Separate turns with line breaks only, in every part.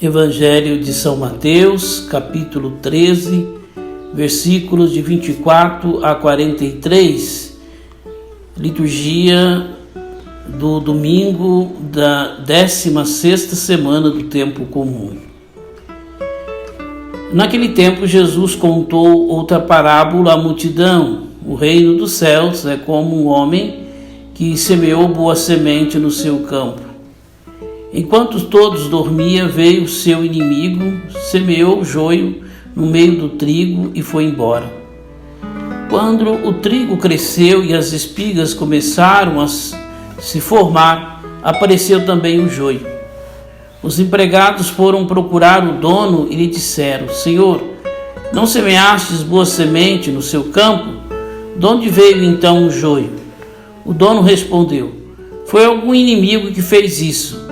Evangelho de São Mateus, capítulo 13, versículos de 24 a 43, liturgia do domingo da 16ª semana do tempo comum. Naquele tempo, Jesus contou outra parábola à multidão. O reino dos céus é como um homem que semeou boa semente no seu campo. Enquanto todos dormiam, veio o seu inimigo, semeou o joio no meio do trigo e foi embora. Quando o trigo cresceu e as espigas começaram a se formar, apareceu também o joio. Os empregados foram procurar o dono e lhe disseram: Senhor, não semeastes boa semente no seu campo? De onde veio então o joio? O dono respondeu: Foi algum inimigo que fez isso.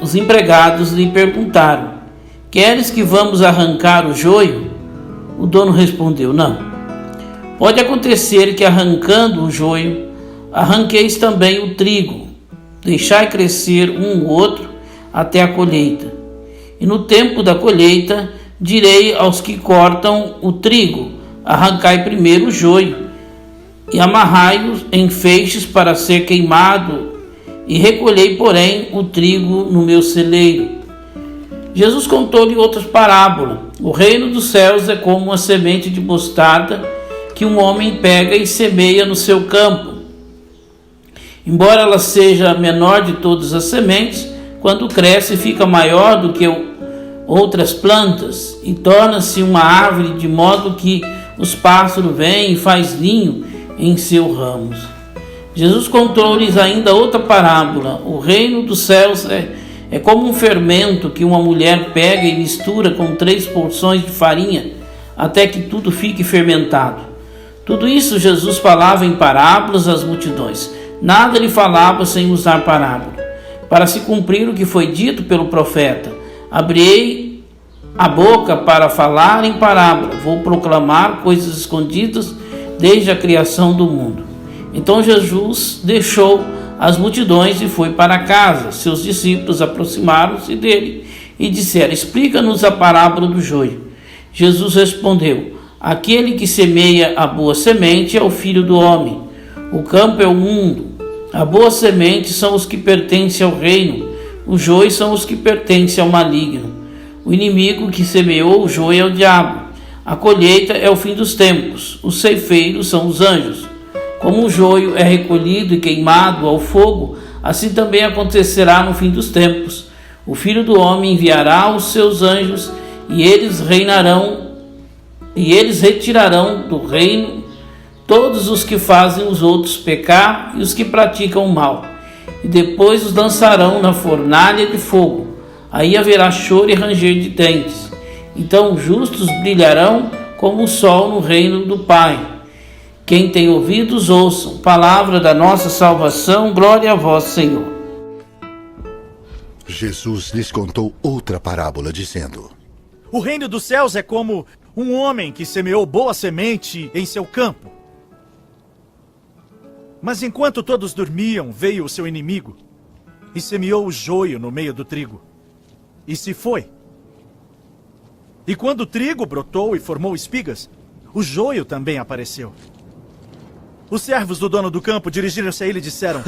Os empregados lhe perguntaram: Queres que vamos arrancar o joio? O dono respondeu: Não. Pode acontecer que, arrancando o joio, arranqueis também o trigo. Deixai crescer um ou outro até a colheita. E no tempo da colheita, direi aos que cortam o trigo: Arrancai primeiro o joio e amarrai-o em feixes para ser queimado, e recolhei, porém, o trigo no meu celeiro. Jesus contou-lhe outra parábola. O reino dos céus é como uma semente de mostarda que um homem pega e semeia no seu campo. Embora ela seja a menor de todas as sementes, quando cresce fica maior do que outras plantas e torna-se uma árvore, de modo que os pássaros vêm e faz ninho em seus ramos. Jesus contou-lhes ainda outra parábola. O reino dos céus é como um fermento que uma mulher pega e mistura com 3 porções de farinha, até que tudo fique fermentado. Tudo isso Jesus falava em parábolas às multidões. Nada lhe falava sem usar parábola, para se cumprir o que foi dito pelo profeta: Abrirei a boca para falar em parábola, vou proclamar coisas escondidas desde a criação do mundo. Então Jesus deixou as multidões e foi para casa. Seus discípulos aproximaram-se dele e disseram: Explica-nos a parábola do joio. Jesus respondeu: Aquele que semeia a boa semente é o Filho do Homem. O campo é o mundo. A boa semente são os que pertencem ao reino. Os joios são os que pertencem ao maligno. O inimigo que semeou o joio é o diabo. A colheita é o fim dos tempos. Os ceifeiros são os anjos. Como o joio é recolhido e queimado ao fogo, assim também acontecerá no fim dos tempos. O Filho do Homem enviará os seus anjos e eles retirarão do reino todos os que fazem os outros pecar e os que praticam o mal, e depois os lançarão na fornalha de fogo. Aí haverá choro e ranger de dentes. Então os justos brilharão como o sol no reino do Pai. Quem tem ouvidos, ouçam. Palavra da nossa salvação, glória a vós, Senhor.
Jesus lhes contou outra parábola, dizendo:
O reino dos céus é como um homem que semeou boa semente em seu campo. Mas enquanto todos dormiam, veio o seu inimigo e semeou o joio no meio do trigo. E se foi. E quando o trigo brotou e formou espigas, o joio também apareceu. Os servos do dono do campo dirigiram-se a ele e disseram: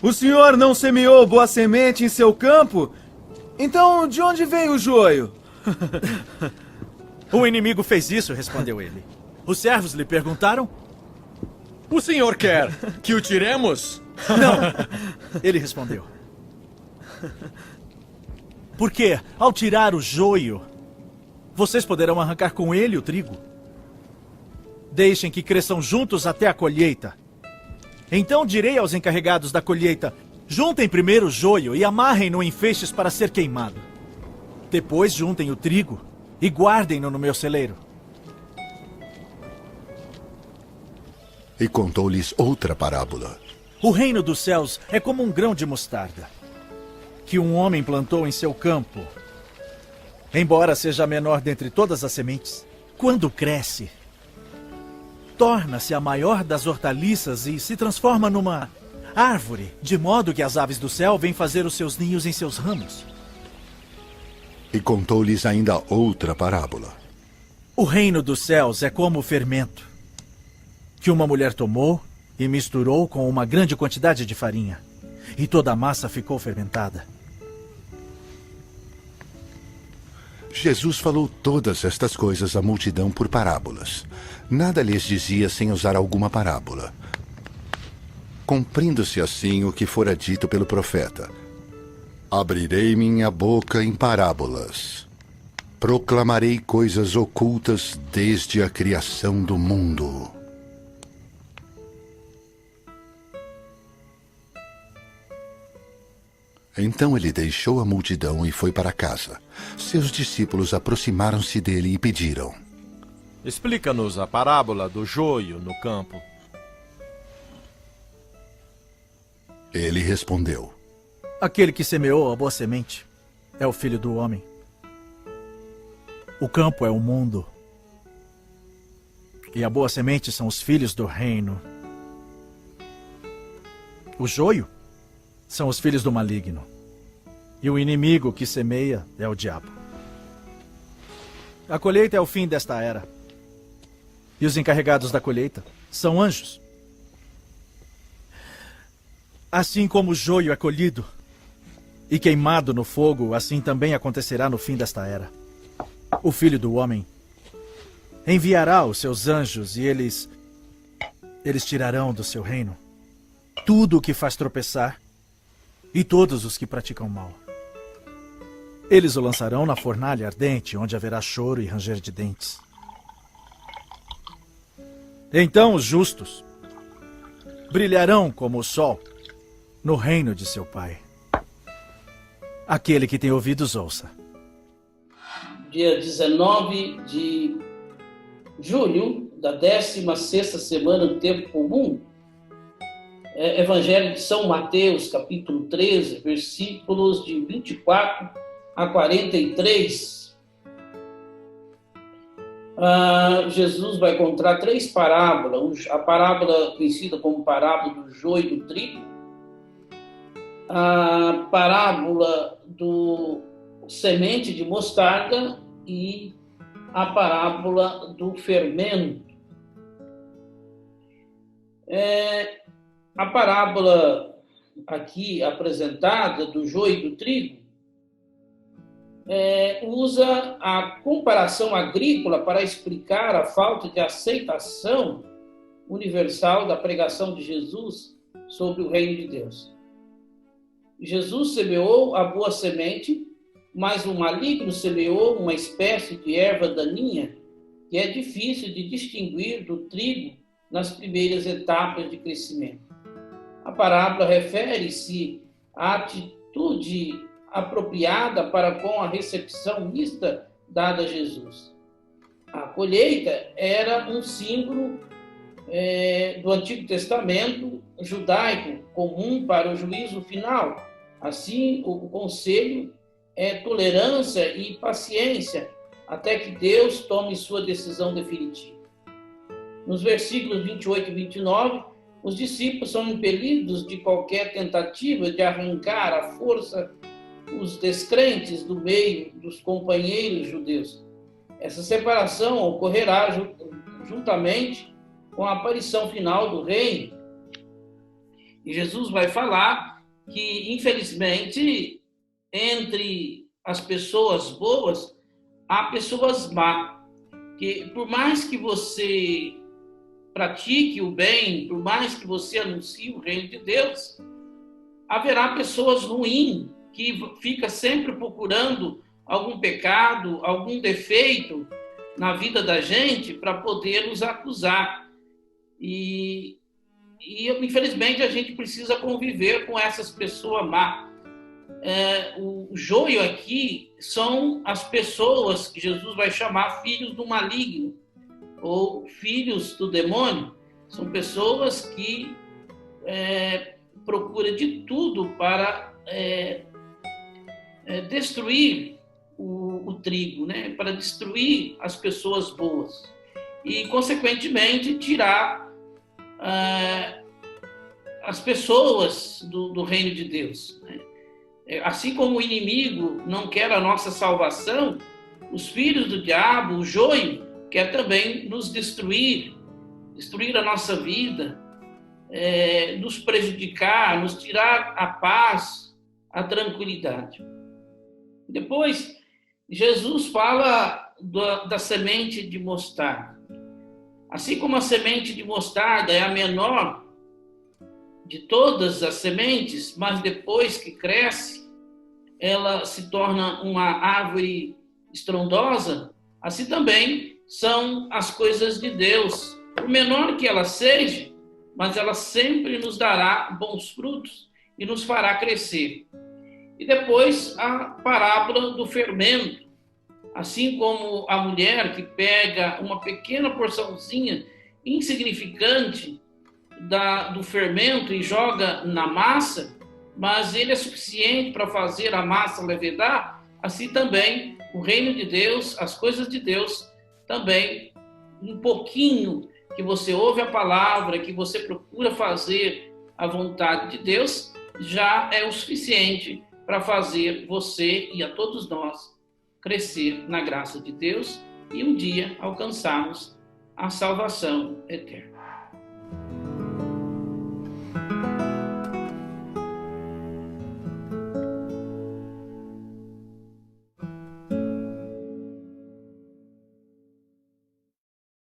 O senhor não semeou boa semente em seu campo? Então, de onde vem o joio?
O inimigo fez isso, respondeu ele. Os servos lhe perguntaram:
O senhor quer que o tiremos?
Não, ele respondeu. Porque, ao tirar o joio, vocês poderão arrancar com ele o trigo. Deixem que cresçam juntos até a colheita. Então direi aos encarregados da colheita: Juntem primeiro o joio e amarrem-no em feixes para ser queimado. Depois juntem o trigo e guardem-no no meu celeiro.
E contou-lhes outra parábola.
O reino dos céus é como um grão de mostarda, que um homem plantou em seu campo. Embora seja a menor dentre todas as sementes, quando cresce, torna-se a maior das hortaliças e se transforma numa árvore, de modo que as aves do céu vêm fazer os seus ninhos em seus ramos.
E contou-lhes ainda outra parábola.
O reino dos céus é como o fermento, que uma mulher tomou e misturou com uma grande quantidade de farinha, e toda a massa ficou fermentada.
Jesus falou todas estas coisas à multidão por parábolas. Nada lhes dizia sem usar alguma parábola, cumprindo-se assim o que fora dito pelo profeta: abrirei minha boca em parábolas, proclamarei coisas ocultas desde a criação do mundo. Então ele deixou a multidão e foi para casa. Seus discípulos aproximaram-se dele e pediram:
Explica-nos a parábola do joio no campo.
Ele respondeu:
Aquele que semeou a boa semente é o Filho do Homem. O campo é o mundo. E a boa semente são os filhos do reino. O joio são os filhos do maligno. E o inimigo que semeia é o diabo. A colheita é o fim desta era. E os encarregados da colheita são anjos. Assim como o joio é colhido e queimado no fogo, assim também acontecerá no fim desta era. O Filho do Homem enviará os seus anjos e eles tirarão do seu reino tudo o que faz tropeçar e todos os que praticam mal. Eles o lançarão na fornalha ardente, onde haverá choro e ranger de dentes. Então os justos brilharão como o sol no reino de seu Pai. Aquele que tem ouvidos, ouça.
Dia 19 de julho da 16ª semana do Tempo Comum, Evangelho de São Mateus, capítulo 13, versículos de 24 a 43. Jesus vai contar 3 parábolas. A parábola conhecida como parábola do joio e do trigo, a parábola do semente de mostarda e a parábola do fermento. A parábola aqui apresentada do joio e do trigo usa a comparação agrícola para explicar a falta de aceitação universal da pregação de Jesus sobre o reino de Deus. Jesus semeou a boa semente, mas o maligno semeou uma espécie de erva daninha que é difícil de distinguir do trigo nas primeiras etapas de crescimento. A parábola refere-se à atitude apropriada para com a recepção mista dada a Jesus. A colheita era um símbolo do Antigo Testamento judaico comum para o juízo final. Assim, o conselho é tolerância e paciência até que Deus tome sua decisão definitiva. Nos versículos 28 e 29, os discípulos são impelidos de qualquer tentativa de arrancar à força os descrentes do meio dos companheiros judeus. Essa separação ocorrerá juntamente com a aparição final do reino. E Jesus vai falar que, infelizmente, entre as pessoas boas, há pessoas más. Que por mais que você pratique o bem, por mais que você anuncie o reino de Deus, haverá pessoas ruins que ficam sempre procurando algum pecado, algum defeito na vida da gente para poder nos acusar. E infelizmente a gente precisa conviver com essas pessoas más. O joio aqui são as pessoas que Jesus vai chamar filhos do maligno ou filhos do demônio. São pessoas que procuram de tudo para destruir o trigo, né? Para destruir as pessoas boas e, consequentemente, tirar as pessoas do reino de Deus, né? Assim como o inimigo não quer a nossa salvação, os filhos do diabo, o joio, quer também nos destruir a nossa vida, nos prejudicar, nos tirar a paz, a tranquilidade. Depois, Jesus fala da semente de mostarda. Assim como a semente de mostarda é a menor de todas as sementes, mas depois que cresce, ela se torna uma árvore estrondosa, assim também são as coisas de Deus. Por menor que ela seja, mas ela sempre nos dará bons frutos e nos fará crescer. E depois a parábola do fermento. Assim como a mulher que pega uma pequena porçãozinha insignificante do fermento e joga na massa, mas ele é suficiente para fazer a massa levedar, assim também o reino de Deus, as coisas de Deus, também um pouquinho que você ouve a palavra, que você procura fazer a vontade de Deus, já é o suficiente para fazer você e a todos nós crescer na graça de Deus e um dia alcançarmos a salvação eterna.